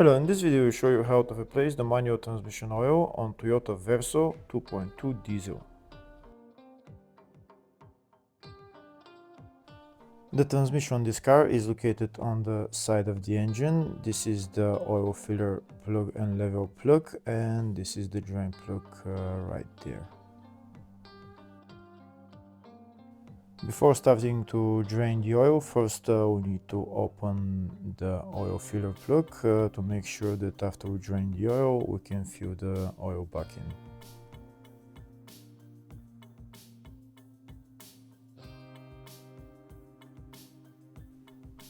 Hello, in this video we show you how to replace the manual transmission oil on Toyota Verso 2.2 diesel. The transmission on this car is located on the side of the engine. This is the oil filler plug and level plug, and this is the drain plug right there. Before starting to drain the oil, first we need to open the oil filler plug to make sure that after we drain the oil we can fill the oil back in.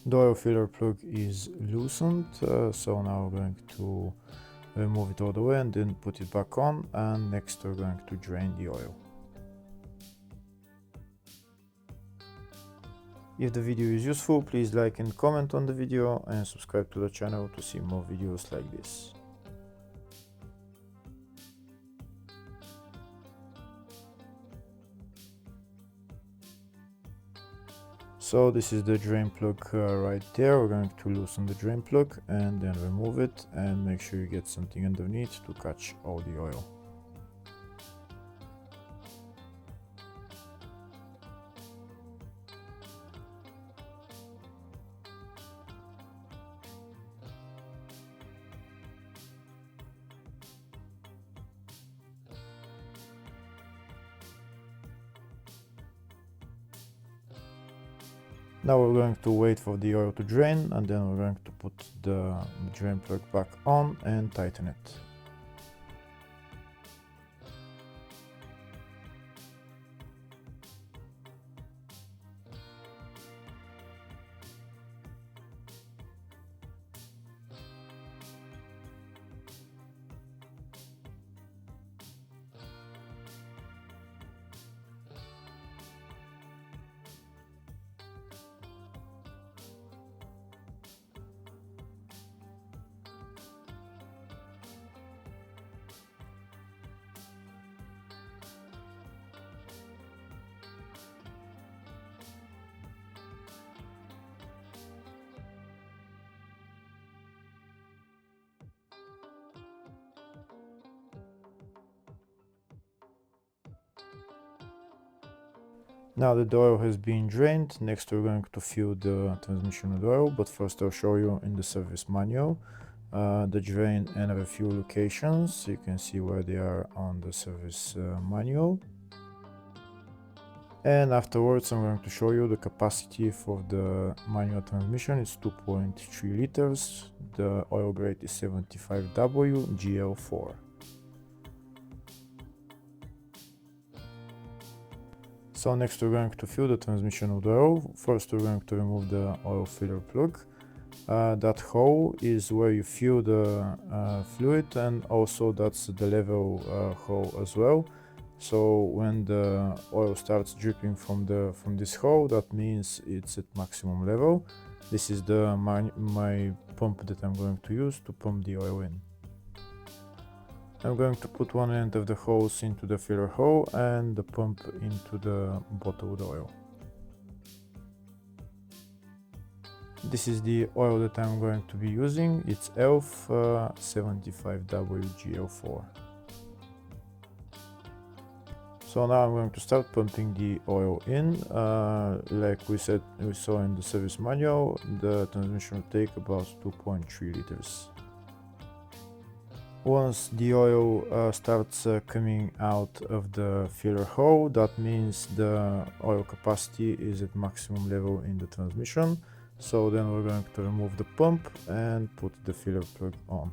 The oil filler plug is loosened, so now we're going to remove it all the way and then put it back on, and next we're going to drain the oil. If the video is useful, please like and comment on the video and subscribe to the channel to see more videos like this. So this is the drain plug right there. We're going to loosen the drain plug and then remove it, and make sure you get something underneath to catch all the oil. Now we're going to wait for the oil to drain, and then we're going to put the drain plug back on and tighten it. Now that the oil has been drained, next we're going to fill the transmission with oil, but first I'll show you in the service manual the drain and refuel locations. You can see where they are on the service manual. And afterwards I'm going to show you the capacity for the manual transmission. It's 2.3 liters. The oil grade is 75W GL4. So next we're going to fill the transmission with oil. First we're going to remove the oil filler plug. That hole is where you fill the fluid, and also that's the level hole as well. So when the oil starts dripping from this hole, that means it's at maximum level. This is my pump that I'm going to use to pump the oil in. I'm going to put one end of the hose into the filler hole and the pump into the bottled oil. This is the oil that I'm going to be using. It's ELF 75WGL4. So now I'm going to start pumping the oil in. Like we saw in the service manual, the transmission will take about 2.3 liters. Once the oil starts coming out of the filler hole, that means the oil capacity is at maximum level in the transmission. So then we're going to remove the pump and put the filler plug on.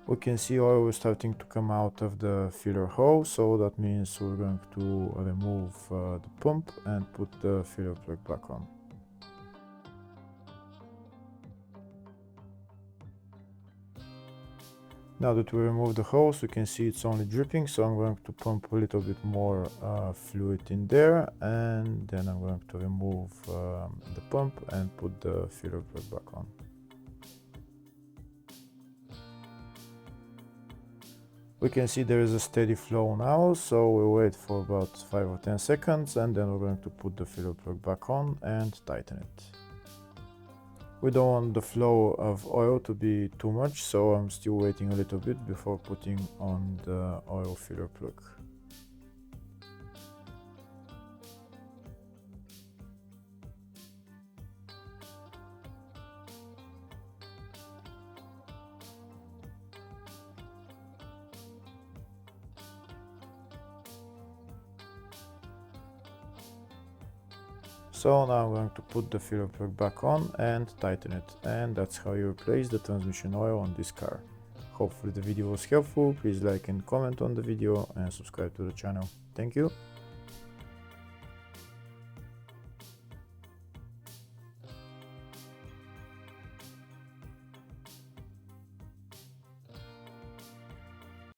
We can see oil is starting to come out of the filler hole, so that means we're going to remove the pump and put the filler plug back on. Now that we remove the hose, we can see it's only dripping, so I'm going to pump a little bit more fluid in there, and then I'm going to remove the pump and put the filler plug back on. We can see there is a steady flow now, so we'll wait for about 5 or 10 seconds, and then we're going to put the filler plug back on and tighten it. We don't want the flow of oil to be too much, so I'm still waiting a little bit before putting on the oil filler plug. So now I'm going to put the filler plug back on and tighten it, and that's how you replace the transmission oil on this car. Hopefully the video was helpful. Please like and comment on the video and subscribe to the channel. Thank you.